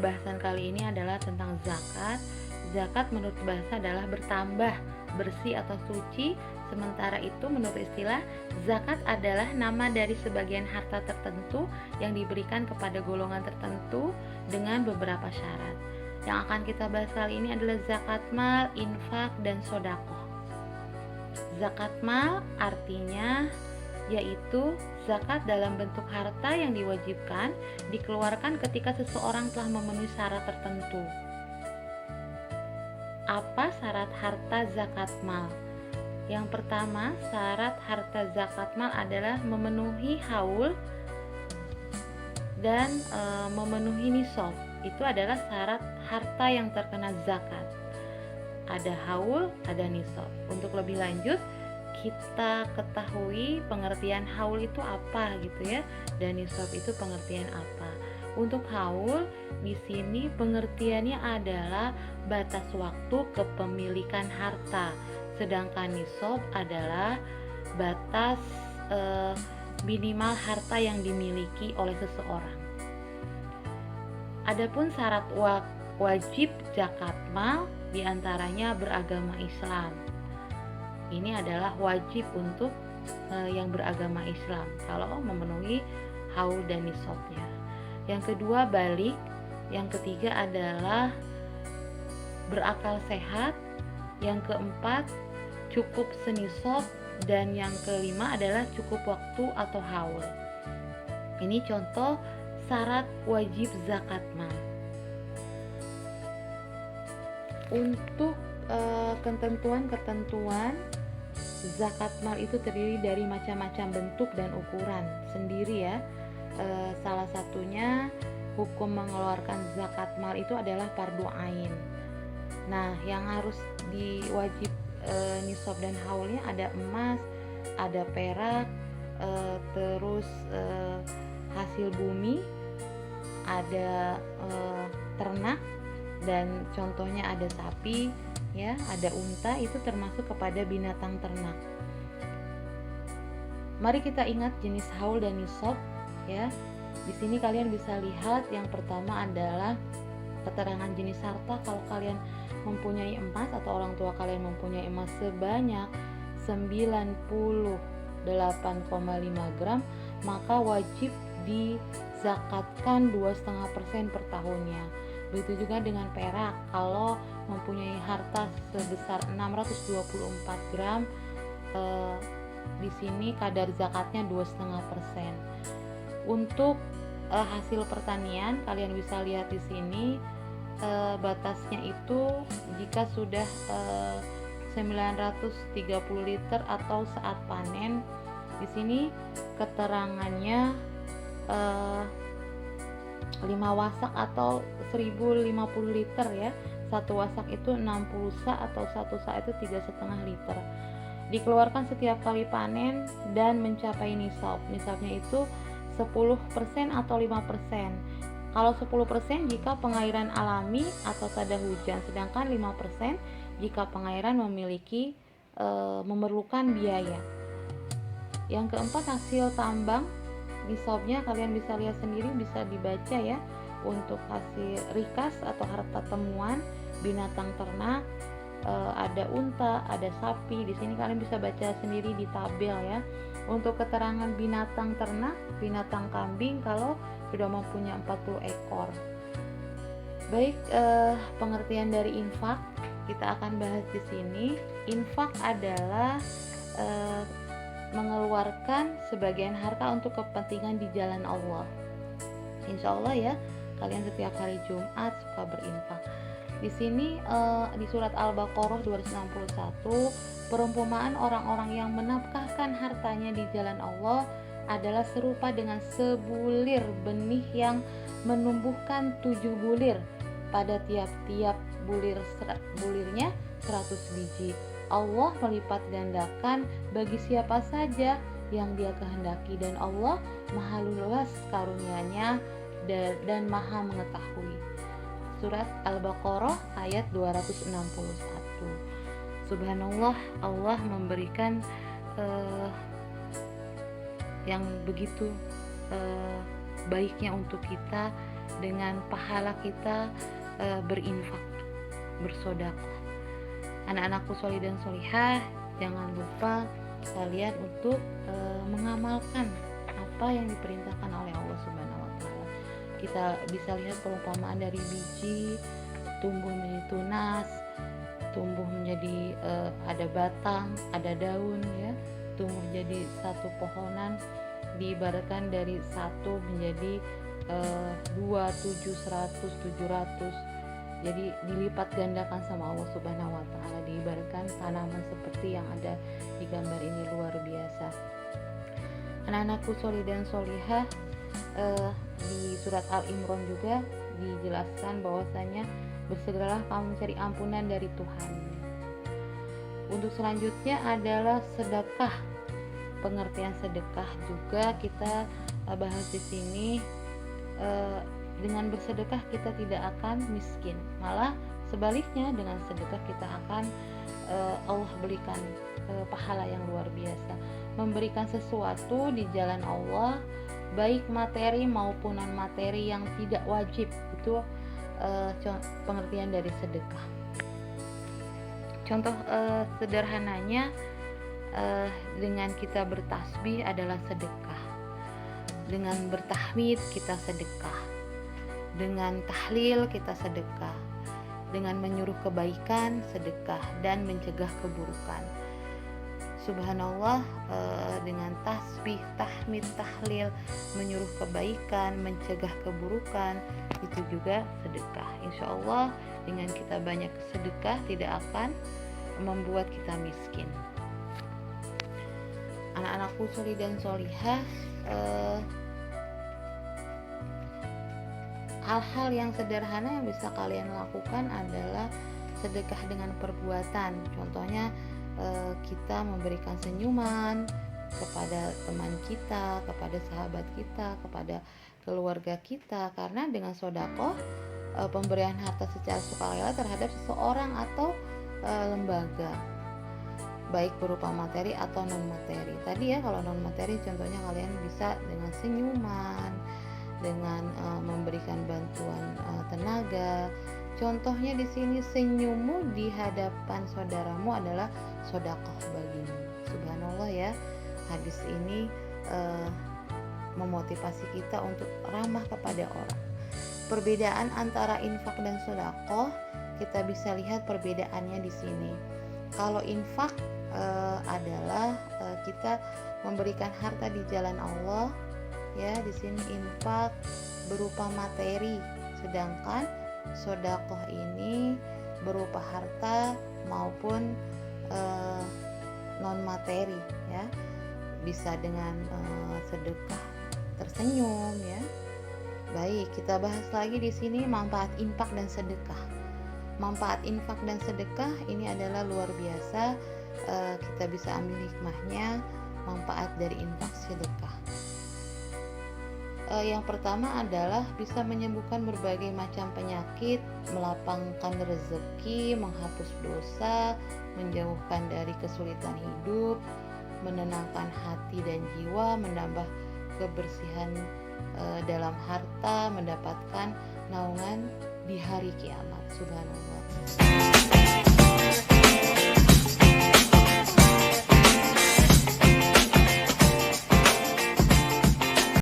pembahasan kali ini adalah tentang zakat. Zakat menurut bahasa adalah bertambah, bersih atau suci. Sementara itu menurut istilah, zakat adalah nama dari sebagian harta tertentu yang diberikan kepada golongan tertentu dengan beberapa syarat. Yang akan kita bahas kali ini adalah zakat mal, infak, dan sodakoh. Zakat mal artinya yaitu zakat dalam bentuk harta yang diwajibkan dikeluarkan ketika seseorang telah memenuhi syarat tertentu. Apa syarat harta zakat mal? Yang pertama, syarat harta zakat mal adalah memenuhi haul dan memenuhi nisab. Itu adalah syarat harta yang terkena zakat. Ada haul, ada nisab. Untuk lebih lanjut, kita ketahui pengertian haul itu apa gitu ya, dan nisab itu pengertian apa. Untuk haul di sini pengertiannya adalah batas waktu kepemilikan harta, sedangkan nisab adalah batas minimal harta yang dimiliki oleh seseorang. Adapun syarat wajib zakat mal diantaranya beragama Islam. Ini adalah wajib untuk yang beragama Islam kalau memenuhi haul dan nisabnya. Yang kedua balik, yang ketiga adalah berakal sehat, yang keempat cukup senisab, dan yang kelima adalah cukup waktu atau haul. Ini contoh syarat wajib zakat mal. Untuk ketentuan zakat mal itu terdiri dari macam-macam bentuk dan ukuran sendiri ya. Salah satunya hukum mengeluarkan zakat mal itu adalah fardu ain. Nah, yang harus diwajib nisab dan haulnya ada emas, ada perak, terus hasil bumi, ada ternak, dan contohnya ada sapi ya, ada unta, itu termasuk kepada binatang ternak. Mari kita ingat jenis haul dan nisab ya. Di sini kalian bisa lihat yang pertama adalah keterangan jenis harta. Kalau kalian mempunyai emas atau orang tua kalian mempunyai emas sebanyak 98,5 gram, maka wajib dizakatkan 2,5% per tahunnya. Begitu juga dengan perak, kalau mempunyai harta sebesar 624 gram, di sini kadar zakatnya 2,5%. Untuk hasil pertanian, kalian bisa lihat di sini batasnya itu jika sudah 930 liter atau saat panen. Di sini keterangannya 5 wasak atau 1050 liter ya. Satu wasak itu 60 sa atau satu sa itu 3,5 liter. Dikeluarkan setiap kali panen dan mencapai nisab. Nisabnya itu 10% atau 5%. Kalau 10% jika pengairan alami atau tada hujan, sedangkan 5% jika pengairan memerlukan biaya. Yang keempat, hasil tambang. Nisabnya kalian bisa lihat sendiri, bisa dibaca ya. Untuk hasil rikas atau harta temuan binatang ternak, ada unta, ada sapi. Di sini kalian bisa baca sendiri di tabel ya. Untuk keterangan binatang ternak, binatang kambing kalau sudah mempunyai 40 ekor. Baik, pengertian dari infak kita akan bahas di sini. Infak adalah mengeluarkan sebagian harta untuk kepentingan di jalan Allah. Insya Allah ya, kalian setiap hari Jumat suka berinfak. Di sini di surat Al-Baqarah 261, perumpamaan orang-orang yang menafkahkan hartanya di jalan Allah adalah serupa dengan sebulir benih yang menumbuhkan 7 bulir. Pada tiap-tiap bulirnya 100 biji. Allah melipat gandakan bagi siapa saja yang Dia kehendaki, dan Allah Maha luas karunia-Nya dan Maha mengetahui. Surat Al-Baqarah ayat 261. Subhanallah, Allah memberikan yang begitu baiknya untuk kita dengan pahala kita berinfak, bersedekah. Anak-anakku sholih dan sholihah, jangan lupa kalian untuk mengamalkan apa yang diperintahkan oleh Allah Subhanahu wa taala. Kita bisa lihat perumpamaan dari biji tumbuh menjadi tunas, tumbuh menjadi ada batang, ada daun, ya, tumbuh jadi satu pohonan, diibaratkan dari satu menjadi 2, 7, 100, 700. Jadi dilipat gandakan sama Allah Subhanahu wa taala, diibaratkan tanaman seperti yang ada di gambar ini, luar biasa. Anak-anakku sholih dan sholihah, di surat Al-Imran juga dijelaskan bahwasanya bersegeralah kamu mencari ampunan dari Tuhan. Untuk selanjutnya adalah sedekah. Pengertian sedekah juga kita bahas di sini. Dengan bersedekah kita tidak akan miskin, malah sebaliknya, dengan sedekah kita akan Allah berikan pahala yang luar biasa. Memberikan sesuatu di jalan Allah, baik materi maupun non materi yang tidak wajib, itu pengertian dari sedekah. Contoh sederhananya, dengan kita bertasbih adalah sedekah, dengan bertahmid kita sedekah, dengan tahlil kita sedekah, dengan menyuruh kebaikan sedekah, dan mencegah keburukan. Subhanallah, dengan tasbih, tahmid, tahlil, menyuruh kebaikan, mencegah keburukan, itu juga sedekah. Insya Allah dengan kita banyak sedekah tidak akan membuat kita miskin. Anak-anakku sholih dan sholihah, hal-hal yang sederhana yang bisa kalian lakukan adalah sedekah dengan perbuatan. Contohnya kita memberikan senyuman kepada teman kita, kepada sahabat kita, kepada keluarga kita, karena dengan sedekah pemberian harta secara sukarela terhadap seseorang atau lembaga, baik berupa materi atau non materi. Tadi ya, kalau non materi contohnya kalian bisa dengan senyuman, dengan memberikan bantuan tenaga. Contohnya di sini, senyummu di hadapan saudaramu adalah sedekah bagimu. Subhanallah ya, hadis ini memotivasi kita untuk ramah kepada orang. Perbedaan antara infak dan sedekah kita bisa lihat perbedaannya di sini. Kalau infak adalah kita memberikan harta di jalan Allah, ya, di sini infak berupa materi, sedangkan sedekah ini berupa harta maupun non materi, ya, bisa dengan sedekah tersenyum, ya. Baik, kita bahas lagi di sini manfaat infak dan sedekah. Manfaat infak dan sedekah ini adalah luar biasa. Kita bisa ambil hikmahnya, manfaat dari infak sedekah. Yang pertama adalah bisa menyembuhkan berbagai macam penyakit, melapangkan rezeki, menghapus dosa, menjauhkan dari kesulitan hidup, menenangkan hati dan jiwa, menambah kebersihan dalam harta, mendapatkan naungan di hari kiamat. Subhanallah.